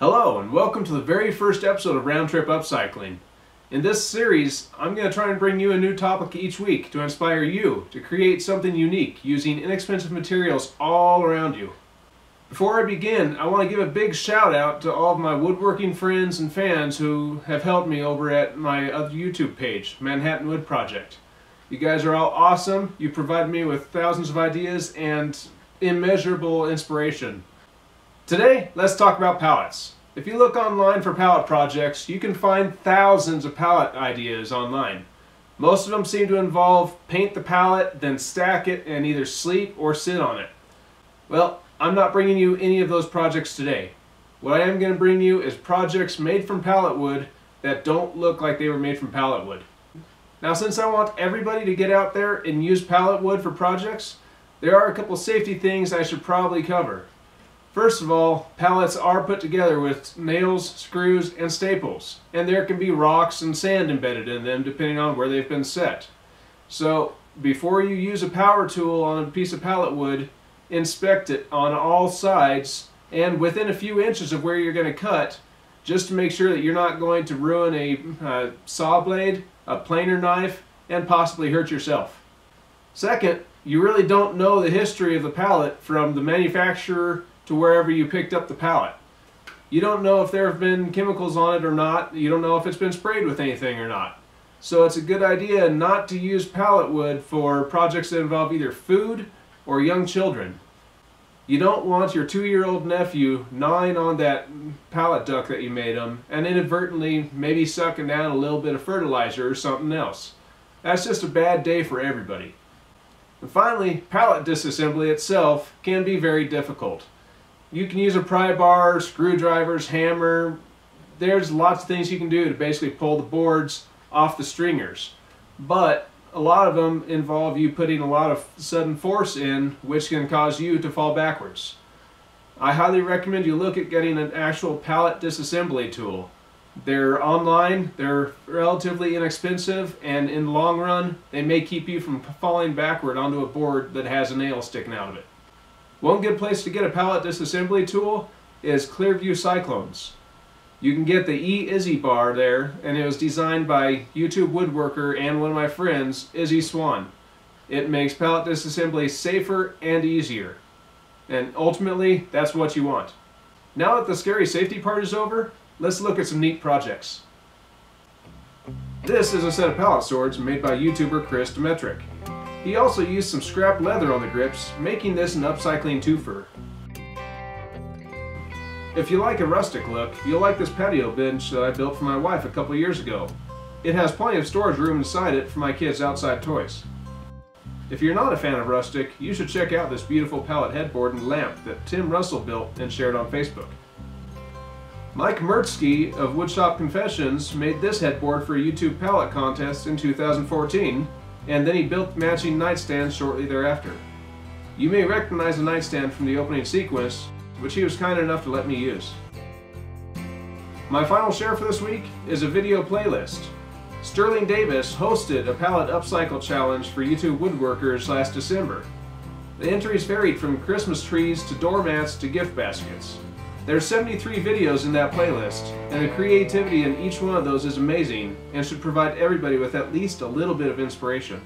Hello and welcome to the very first episode of Round Trip Upcycling. In this series, I'm going to try and bring you a new topic each week to inspire you to create something unique using inexpensive materials all around you. Before I begin, I want to give a big shout out to all of my woodworking friends and fans who have helped me over at my other YouTube page, Manhattan Wood Project. You guys are all awesome. You provide me with thousands of ideas and immeasurable inspiration. Today, let's talk about pallets. If you look online for pallet projects, you can find thousands of pallet ideas online. Most of them seem to involve paint the pallet, then stack it and either sleep or sit on it. Well, I'm not bringing you any of those projects today. What I am going to bring you is projects made from pallet wood that don't look like they were made from pallet wood. Now, since I want everybody to get out there and use pallet wood for projects, there are a couple safety things I should probably cover. First of all, pallets are put together with nails, screws, and staples, and there can be rocks and sand embedded in them depending on where they've been set. So, before you use a power tool on a piece of pallet wood, inspect it on all sides and within a few inches of where you're going to cut, just to make sure that you're not going to ruin a saw blade, a planer knife, and possibly hurt yourself. Second, you really don't know the history of the pallet from the manufacturer to wherever you picked up the pallet. You don't know if there have been chemicals on it or not. You don't know if it's been sprayed with anything or not. So it's a good idea not to use pallet wood for projects that involve either food or young children. You don't want your 2-year-old nephew gnawing on that pallet duck that you made him and inadvertently maybe sucking down a little bit of fertilizer or something else. That's just a bad day for everybody. And finally, pallet disassembly itself can be very difficult. You can use a pry bar, screwdrivers, hammer. There's lots of things you can do to basically pull the boards off the stringers. But a lot of them involve you putting a lot of sudden force in, which can cause you to fall backwards. I highly recommend you look at getting an actual pallet disassembly tool. They're online, they're relatively inexpensive, and in the long run, they may keep you from falling backward onto a board that has a nail sticking out of it. One good place to get a pallet disassembly tool is Clearview Cyclones. You can get the E-Izzy bar there, and it was designed by YouTube woodworker and one of my friends, Izzy Swan. It makes pallet disassembly safer and easier. And ultimately, that's what you want. Now that the scary safety part is over, let's look at some neat projects. This is a set of pallet swords made by YouTuber Chris Demetric. He also used some scrap leather on the grips, making this an upcycling twofer. If you like a rustic look, you'll like this patio bench that I built for my wife a couple years ago. It has plenty of storage room inside it for my kids' outside toys. If you're not a fan of rustic, you should check out this beautiful pallet headboard and lamp that Tim Russell built and shared on Facebook. Mike Mertzke of Woodshop Confessions made this headboard for a YouTube pallet contest in 2014, and then he built matching nightstands shortly thereafter. You may recognize the nightstand from the opening sequence, which he was kind enough to let me use. My final share for this week is a video playlist. Sterling Davis hosted a pallet upcycle challenge for YouTube woodworkers last December. The entries varied from Christmas trees to doormats to gift baskets. There are 73 videos in that playlist, and the creativity in each one of those is amazing and should provide everybody with at least a little bit of inspiration.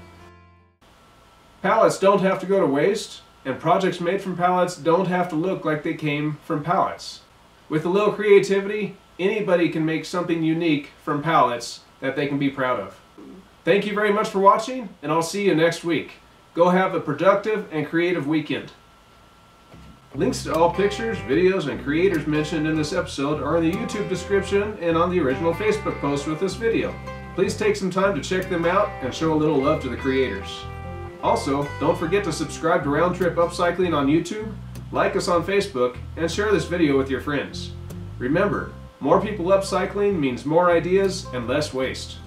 Pallets don't have to go to waste, and projects made from pallets don't have to look like they came from pallets. With a little creativity, anybody can make something unique from pallets that they can be proud of. Thank you very much for watching, and I'll see you next week. Go have a productive and creative weekend. Links to all pictures, videos, and creators mentioned in this episode are in the YouTube description and on the original Facebook post with this video. Please take some time to check them out and show a little love to the creators. Also, don't forget to subscribe to Round Trip Upcycling on YouTube, like us on Facebook, and share this video with your friends. Remember, more people upcycling means more ideas and less waste.